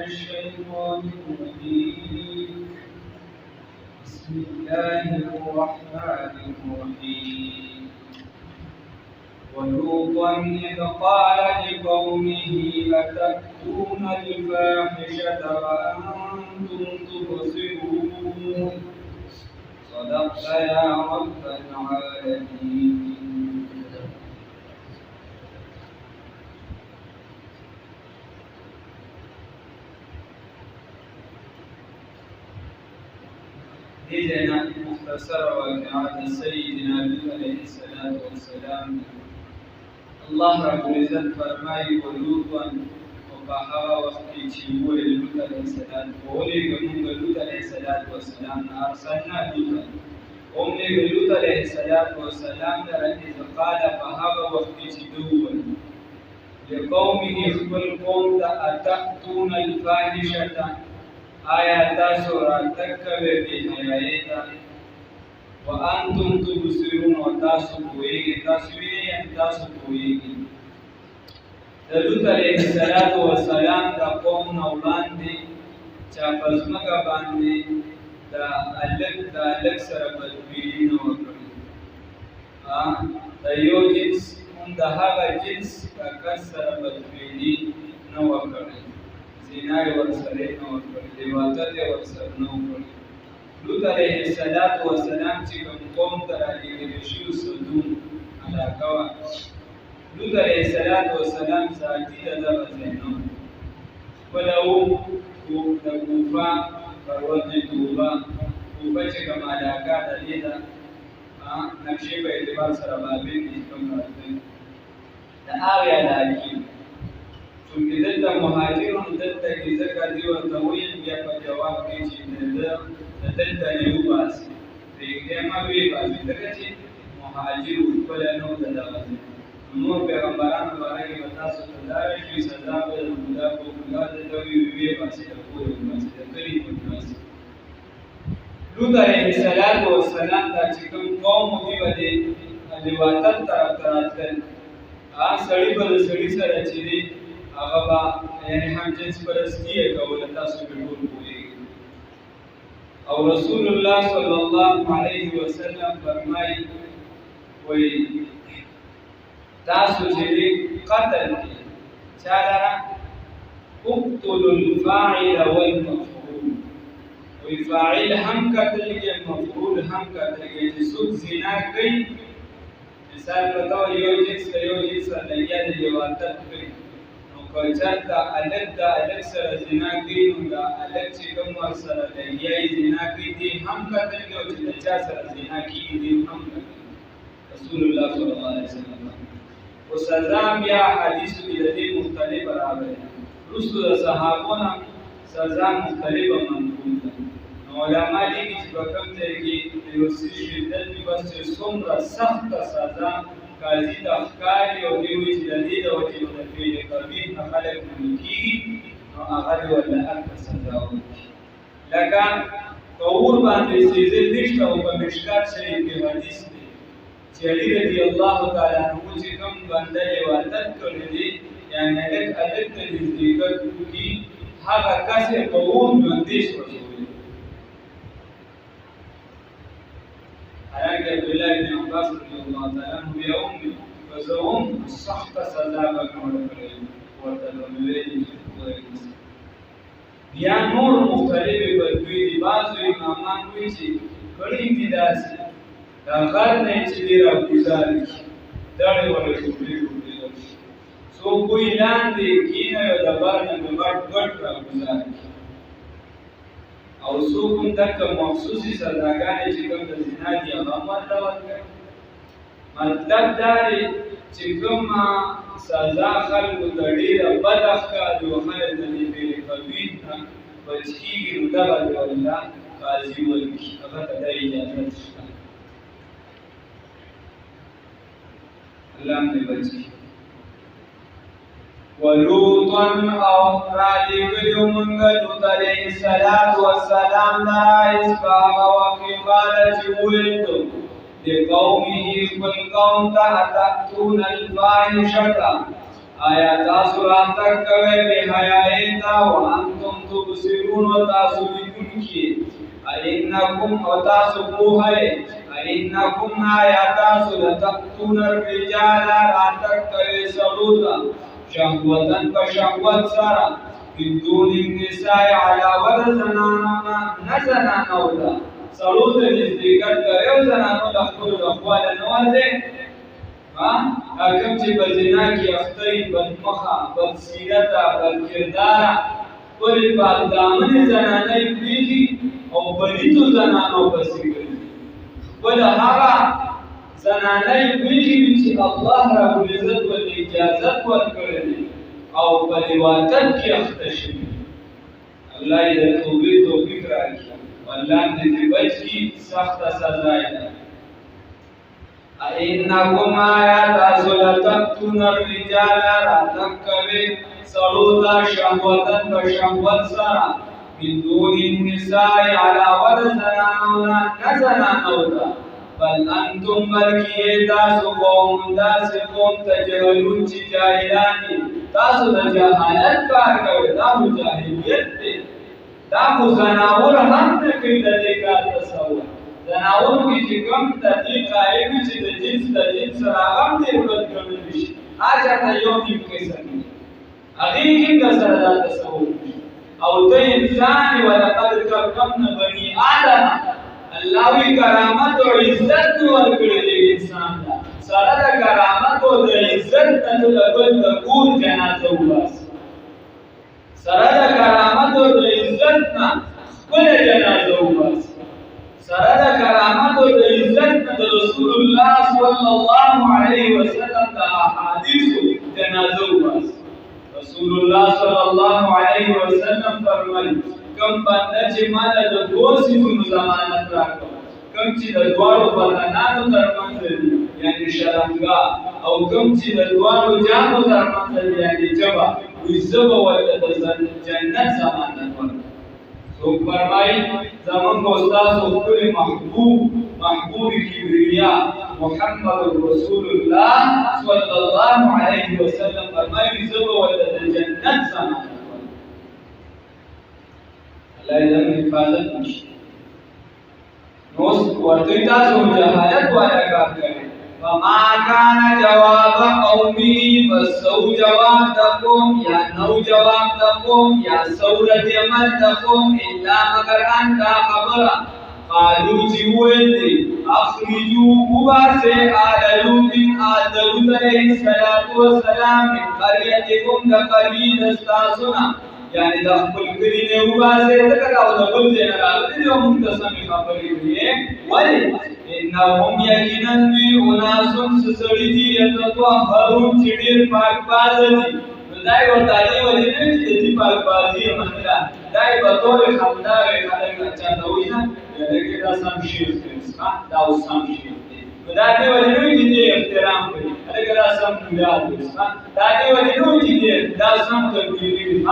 الشيطان الرجيم بسم الله الرحمن الرحيم ولوطا إذ قال لقومه أتأتون الفاحشة وأنتم تبصرون صدقت يا رب العالمين. إذن مختصر واقعات سيدنا لوط عليه الصلاة والسلام. الله رب العزت فرمائي ولوطا وبهغه وخت چې لوط عليه السلام ولېږه موږ لوط عليه السلام أرسلنا لوطا ولېږه لوط عليه السلام لره إذ قال بهغه وخت چې وویل لقومه خپل قوم ته أتأتون الفاحشة آیا تاسو راتګ کوئ بې حیایۍ ته وانتم تبصرون او تاسو پوهېږئ تاسو وینئ تاسو پوهېږئ. د لوط علیه السلام د قوم نه وړاندې چا په ځمکه باندې د هلک سره بدبیني نه وه کړې. د یو جنس هم د هغه جنس کس سره بدبیني نه وه کړې، زنا یې ورسره نه وه کړې، لواطت یې ورسره نه وه کړې. لوط علیه السلام چې کوم قوم ته رالېږلي شوي صدوم علاقه وه، لوط علیه السلام ذاتي د دغه ځای نه و، خپله و د کوفه پر وضع توبه چې کوم علاقه د دې ده نقشې په اعتبار سره بابل کې کوم راځي د هغې علاقې چونکې دلته مهاجرون دلته کې ځکه دې ورته ویل بیا په جواب کې چې دلته یې وباسي پرېږدی مه ویې باسي ځکه چې مهاجر خپله نه و د دغه ځای. نور پیغمبرانو باره کې به تاسو ته دا وشي سزا به د خدا په خدا دلته ویې باسي د کور یې وباسي د کلي یې وباسي. لوط علیه السلام دا چې کوم قوم و دې به د لواطت طرف ته راتلل، سړي به د سړي سره چې دی هغه به یعنې هم جنس پرستي یې کوله، تاسو پرې ټول پوهېږئ. او رسول الله صلی الله علیه وسلم فرمایي وایي تاسو چې دی قتل کړئ چا لره اقتلوا الفاعل والمفعول، وایي فاعل هم قتل کړئ مفعول هم قتل کړئ. چې څوک زنا کوي مثال په طور یو جنس له یو جنس سره لګیا دی لواطت کوي، که چېرته هلک د هلک سره زنا کوي نو د هلک چې کوم ورسره لګیا یې زنا کوي دی هم قتل کوي، او چې د چا سره زنا کېږي دی هم قتل کوي. رسول الله صلی الله علیه وسلم خو سزا بیا حدیثو کې د دې مختلفه راغلې، وروستو د صحابو نه سزا مختلفه منقول ده. نو علما لیکي چې په کوم ځای کې د یو څه شدت وي بس چې څومره سخته سزا قاضي ته ښکاري او دوی وایي چې د دې د وجې د فعل قبیح نه خلک منع کېږي نو هغه دې ورله هلته سزا ورکړي. لکه په اور باندې سېزل نشته او په مشکات شریف کې حدیث دی چې علي رضي الله تعالی عنه چې کوم بنده لواطت کړی دی یعنې هلک ته نږدېکت وکړي هغه کس یې په اور ژوندی سوځولی. حالانکه عبدالله بن عباس رضی الله تعالی عنه بیا هم که زه هم سخته سزا به مې ورکړې ورته به مې ویلي چې بیا نور مختلفې بدوی دي. بعضو امامان وایي چې کړي دي داسې د غر نه یې چې دی راګوزارې کړي دړې ورله ټوټې ټوټېدل شي، څوک وایي لاندې کېنوي او د بر نه مې غټ راګوزارې کړي، او څوک هم دلته مخصوصي سزاګانې چې کوم د زنا دي هغه هم ورته ورکوي. مطلب دا دی چې کومه سزا خلکو ته ډېره بده ښکاري او خلک د دې فعل قبیح نه بچ کېږي نو دغه به الله قاضي ورکړي، هغه ته دا اجازت شته. الله مې بچ کړي. ولوطا او رالېږلي موږ لوط علیه السلام لره اذ په هغه وخت کې قاله چې وویل لقومه خپل قوم ته أتأتون الفاحشة آیا تاسو راتګ کوئ بې حیایۍ ته وانتم تبصرون و تاسو لیدونکي اینکم او تاسو پوهئ اینکم آیا تاسو لتأتون الرجال راتګ کوئ سړو ته شهوة په شهوت سره من دون النساء علاوه د زنانو نه زنانو ته سړو ته نزدېکت کوئ او زنانو له خپلو د خواله نه ورځئ کوم چې په زنا کې اخته وي بدمخه بدسیرته بدکرداره ټولې پاکدامنې زنانې پرېږدي او پلیتو زنانو پسې ګرځي خپله هغه زنانې پرېږدي چې الله رب العزت ورته اجازت ورکړی دی او په لواطت کې اخته شوي الله یې د توبې توفیق راکړي والله دې بچ کړي سخته سزا یې ده اینکم آیا تاسو لتأتون الرجال راتګ کوئ سړو ته شهوة په شهوت سره من دون النساء علاوه د زنانو نه زنانو ته بل انتم بلکې تاسو قوم داسې قوم تجهلون چې جاهلان دي تاسو د جهالت کار کوئ دا خو جاهلیت دی دا خو زناور هم نه کوي د دې کار تصور زناور کې چې کوم د دې قایل چې د جنس سره هم ډېر بد ګڼل شي هغه ته یو نیم قسم دي هغې کې د سره دا تصور او ته انسان ولقد کرمنا بني آدم الله وی کرامت او عزت ورکړي دی انسان ته سره د کرامت او د عزت نه د بل د کور جنازه وباسي سره د کرامت او د عزت نه خپل جنازه وباسي سره د کرامت او د عزت نه د رسول الله صلی الله علیه وسلم د احادیثو جنازه وباسي رسول الله صلی الله علیه وسلم فرمایي کم بنده چې ماته د دوه سیزونو ضمانت راکړه کم چې د دواړو بدنانو ترمنځ دي یعنی شرمګاه او کم چې د دواړو جامو ترمنځ دي یعنی جبه وایي زه به ورته د جنت ضمانت ورکړم څوک فرمایي زموږ استاد ښکلی محبوب کبریا محمد رسول الله صلی الله علیه وسلم فرمایي زه به ورته د جنت ضمانت الله دې حفاظت وکړي نو ورته تاسو جهالت والا کار کوي فما كان جواب قومي فسو جواب تقوم یا نو جواب تقوم یا سورت عمل تقوم الا مگر انت خبره قالوا جويل اخرجوا مباسه آل لوط علیہ الصلوۃ والسلام من قريتكم دقريد استاسنا یعنی د خپل کلی نه وباسه ځکه دا د بل ځای نه راغلي دي او موږ ته سمې خبرې وایي ولې انهم یقینا دوی اناس سړي دي یتطهرون چې ډېر پاک باز دي نو دا یو تعلیم ولې نه چې دې پاک بازي منله دا یې په طور خندار خلک چا ته وایي نه دغه دا سم شي دا اوس سم شي دا دې ولې نه چې دې احترام کوي هغه دا سم یاد دي دا دې ولې نه چې دې دا سم کوي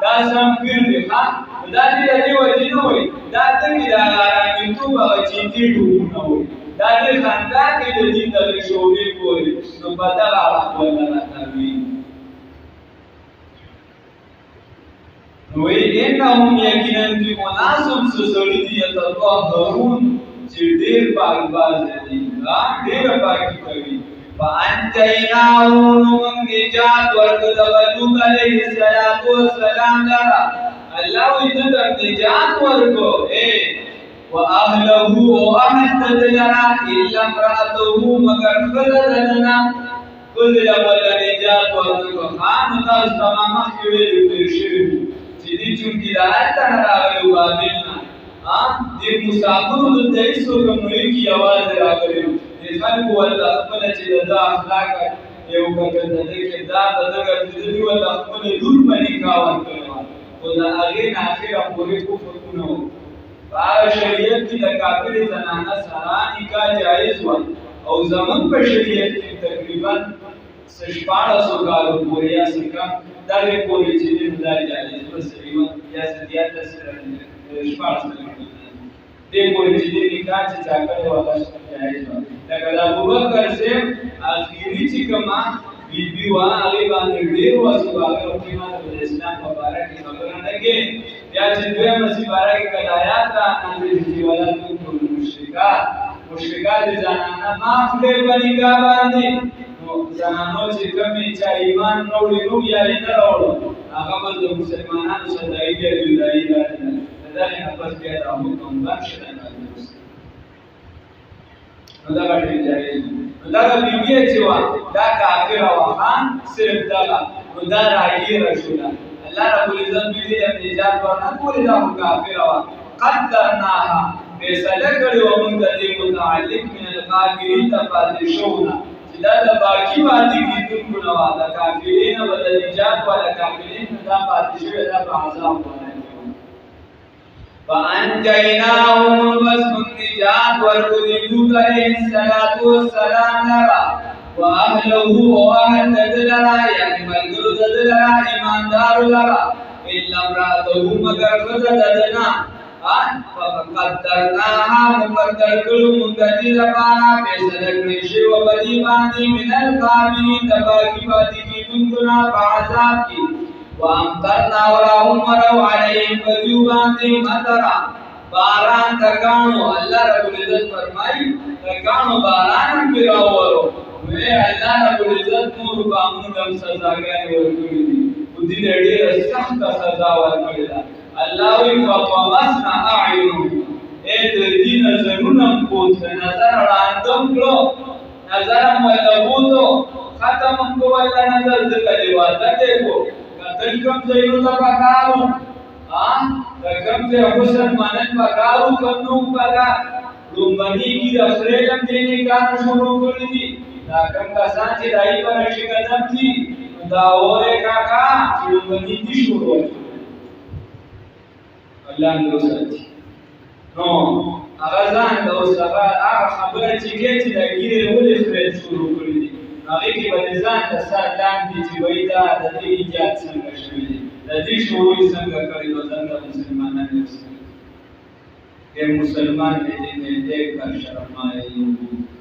دا سم پیر دی ها دا دې ولې نه وای دا څنګه دا راځي ته به چې دې ډوونه وای دا دې خندا کې د دې د شوې کوي نو بدل اړه ولا کوي نو انهم یقینا دې مناسب سړي دي تطهرون چې ډېر پاک باز دي ډېر پاکي کوي فانجیناه من نجات ورکړه لوط علیه السلام لرا الله دې د نجات ورکو واهله واهل تدلرا الا امراته مگر فلدنا كل ولا نجات ورکو خان تاسو تمام ویلو تیر شوی چې دې چونکی راځه نه راغلو قابلنا دې مسافرو د تیسو کومې کی आवाज راغلی خلق ولا خپل چې د اخلاق یو کړه د دې دا دغه د دې ولا خپل لور باندې کاوه کړو او دا هغه نه اخره پورې کو فرقونه په شریعت کې د کافر زنانه سره نکاح جایز و او زمون په شریعت کې تقریبا 1600 کال پورې یا څنګه دغه پورې چې د جایز و تقریبا یا 1600 دې پورې چې د نکاح چې ځکه ولا جایز و لکه ابوبکر سے اخیری چې کما بیبي دیوا هغه باندې ډیر وسوګه او قیمت د اسلام په اړه کې خبره نه کې یا چې دوی مسیباره کې کلایات را نازل شي ولادت مشرکات زنانه معاف کړي باندې کا باندې نو زنانو چې کومې چې ایمان وروړي نو یا نه وروړي هغه بل د مسلمانانو سره د جدایي راځي دا نه پس بیا د حکم بخښ نه نو دا باندې جایز دا بیبي چې وا دا کافر او خان صرف دا نو دا راګیر شول الله رب العزت دې نجات ورنکول دا کافر او قدرناها فیصله کړو موږ دې متعلق من الکافرین تفاضل شونا چې دا د باقی باندې کیدونکو نو دا کافرین او د نجات ولا کافرین دا پاتې شوی دا په عذاب باندې فانجیناهم واسم النجات ورکو علیه الصلاة والسلام لرا واهله واهل دلرا یعنی ملګرو دلرا ایماندار لرا الا امراته مگر ددنا فقدرناها مقدر کلو مقدر لپارا فیصله کړی شی و بدی باندې من القابلین دباقی باندې کیدونکو بعذاب کی وامطرنا وراهم ورو علیهم فجوبانتی مطرا باران تکانو اللہ رب العزت فرمائی تکانو باران پیراو ورو وی اللہ رب العزت نور کامون سزاگانی ورکوی دی ودی دیر سخت سزا ورکوی دا اللہ وی فقمسنا اعینو اے دردی نظرونم پوت نظر راندم کرو نظرم ولبوتو ختمم کو اللہ نظر ذکلی واتتے کو کم زینو تا پکارو کم سے حسن مانن پکارو کم نو پکار رومبنی کی دفریلم دینے کار شروع کردی دی دا کم کسان چی دائی پر اشی قدم تھی دا اورے کاکا رومبنی دی شروع اللہ اندرو ساتھی نو اغازان دا اس آغا خبر چکے چی دا گیرے اولی خرید شروع کردی هغه کې بدزان د سات لاندې چې وای دا د دې ایجاد څنګه شوی دی د دې شروع څنګه کړی و څنګه مسلمانانو کې مسلمان دې دې کار شرمای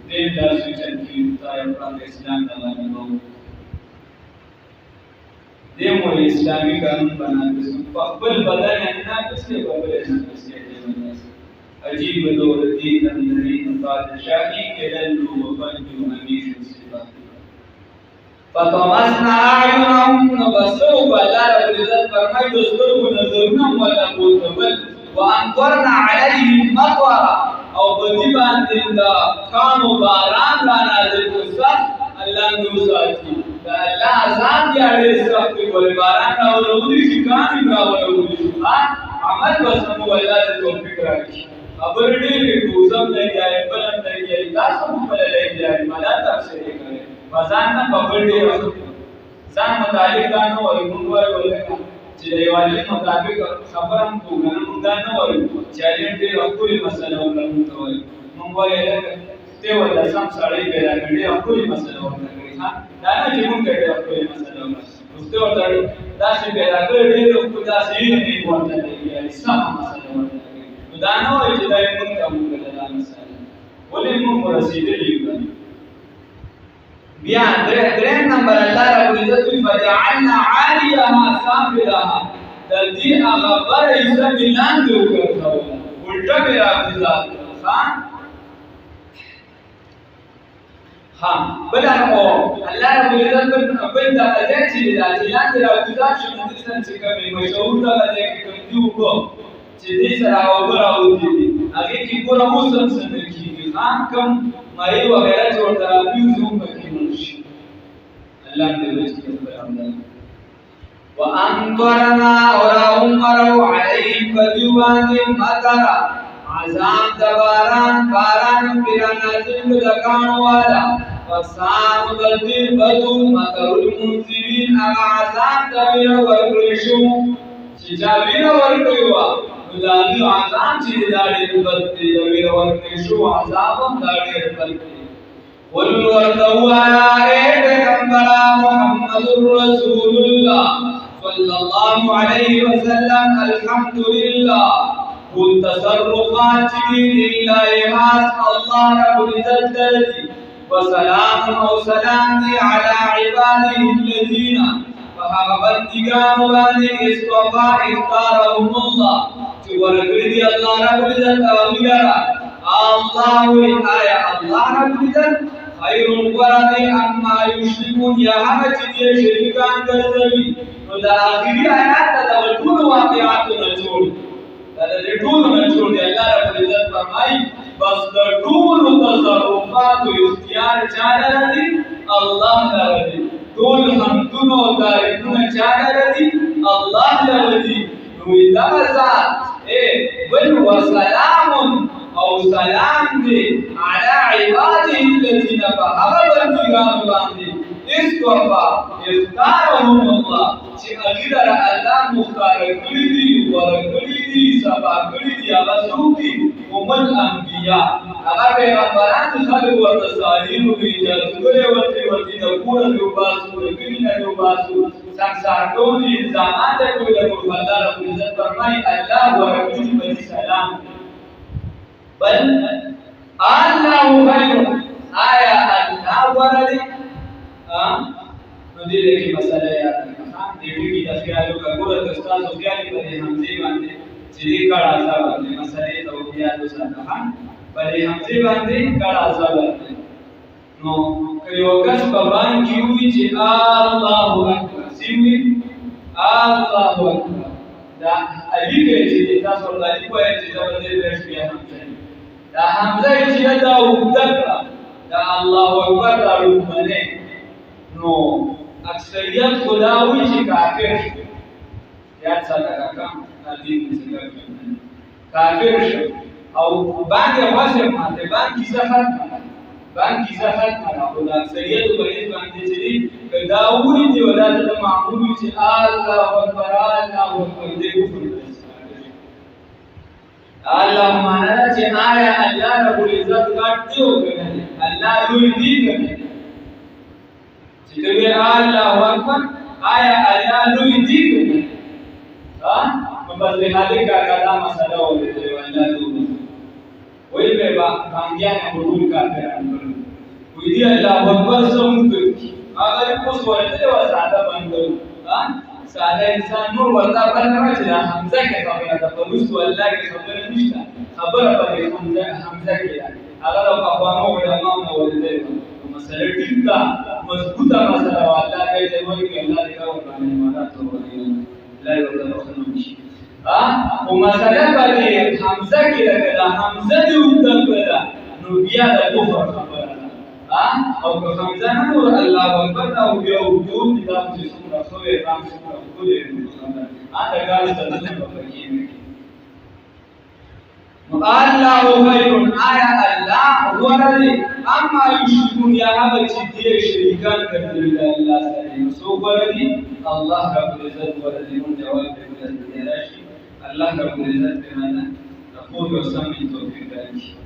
دې د سوچن کې تای په اسلام د باندې نو دې مو اسلامي قانون بناوي په خپل بدن نه تاسو په بل نه تاسو عجیب دور دې د نړۍ بادشاہي کې دلو وبنجو همیشه صفات فطمسنا اعینهم نبصروا بالله رب العزت فرمای دوستو نظرنا ولا قوتبل وانقرنا علیهم مطرا او بدی باندې دا کانو باران را نازل وسات الله نو ساتي دا الله عذاب دی اړ سخت ګور باران راوړي چې کانی راوړي عمل وسمو الله دې توفیق راکړي خبر دې کوزم نه جاي بلند نه جاي تاسو په لای جاي مالا تفسیر کوي وزان نه خبر دې ځان متعلق کانو او موږ وایو چې دیوالي مطابق خبرم کوو نه موږ نه وایو چې دې خپل مسله ورنوي موږ وایو ته ولا سم سړی پیدا کړي خپل مسله ورنوي ها دا نه چې موږ دې خپل مسله ورنوي دوستو ته دا چې پیدا کړي دې خپل داسې نه ورته دی سم مسله ورنوي دا نه وایي چې دا موږ کوم دا مسله ولې موږ رسیدلې یو بیا دریم نمبر الله رب العزت فجعلنا عاليها سافلها د دې هغه بر ایسه ملان دی وکړو الټا میرا ذات ها بل هغه الله رب العزت بل دا چې دا ځان دی راوځه چې موږ څنګه کوي مشهور دا دې کوم دی وکړو چې دې سره راوځي هغه کې پورا موسم څنګه کیږي خان کم مای وغیرہ جوړ تراپیو زوم کې منشي الله دې وکړي وانقرنا وراهم مروا عليهم فجوان مطر عذاب دباران باران پیرانا زنگ دکانو والا فسان بلدیر بدو مطر المنزلین اغا عذاب دویر ورکرشو چجاویر ورکیوا ندانی عذاب چیز داریر بدتی دویر ورکرشو عذابم داریر بدتی والورتو آیا اے پیغمبرا محمد رسول اللہ صلی اللہ علیہ وسلم الحمدللہ قل تصرفات لله خاص الله رب العزت دی وسلام او سلام دی علی عباده الذین فحبتگان باندې اصطفى اختارهم الله چې ورکړي دی الله رب العزت اولیاء الله آیا الله رب العزت خیر ورته اما یشرکون یا هغه چې شریکان ګرځوي نو دا اخیری آیات د ټول واقعاتو نه جوړ دا د ټول نه جوړ دی الله رب العزت فرمایي بس د ټول تصرفات او اختیار چا لري الله لري ټول حمدونه او تعریفونه چا لري الله لري نو دا ذات بل وسلام او سلام دی علی عباده الذین فحبتگان باندې اصطفى اختارهم الله چې اغیر الله مختار کړی دي ورکړي دي سبا کړی دي هغه څوک دي هم الانبیاء هغه پیغمبران خلک ورته صالحین وي چې ټول ورته د کور یو باسو د کلینه یو باسو څنګه ټول الزامات کوي د الله رب العزت فرمایي الله ورکړي دي سلام بل الله خیر آیا الله ورکړي نو دې کې مسله یاد کړئ دې ټکی د خیالو کګوره د استاد خیالي په همزه باندې چې کړه آسا باندې مسله توحید وساته په همزه باندې کړه آسا باندې نو یو کس په باندې وی چې الله اکبر سیوی الله اکبر دا الف چې تاسو ورته وایي چې دا دې رښتیا همزه دا همزه چې دا وکړه دا الله اکبر راوړل نو اکثریت خداوی چې کافر یاد ساته کا دین څنګه کافر شو او باندې واسه باندې باندې زفت او د اکثریت باندې چې کداوی دی ولادت د معبود چې الله اکبر دې کفر الله معنا چې آیا الله رب العزت غټ دی او الله لوی دی کنه چې دوی الله اکبر آیا الله لوی دی کنه په بل حالي کا کدا مسله ولې الله لوی وای په باندې ټول کافرانو وی دی الله اکبر څنګه کوي اگر اوس ورته وساده باندې ساده انسان نور ورته باندې راځي حمزه کې خبره ده په رسول الله کې خبره نشته خبره په حمزه کې ده هغه په قانون علماء نو ولې مسله ټیک ده مضبوطه مسله والله دې وایي کې الله دې کاوه باندې مراد ورته لا یو څه نشي او مسله باندې حمزه کې ده حمزه دې وکړه نو بیا د کفر خبره ده او که حمزه نور الله اکبر او بیا وجود دې تاسو څنګه سوې تاسو ټول هغه ګاز ته نه پکې الله خیر آیا الله هو الذي اما یشركون یا هغه چې دې شریکان کړي الله سره سو وردي الله رب العزت وردي نو جواب دې راشي الله رب العزت به معنا خو یو سم توفیق راکړي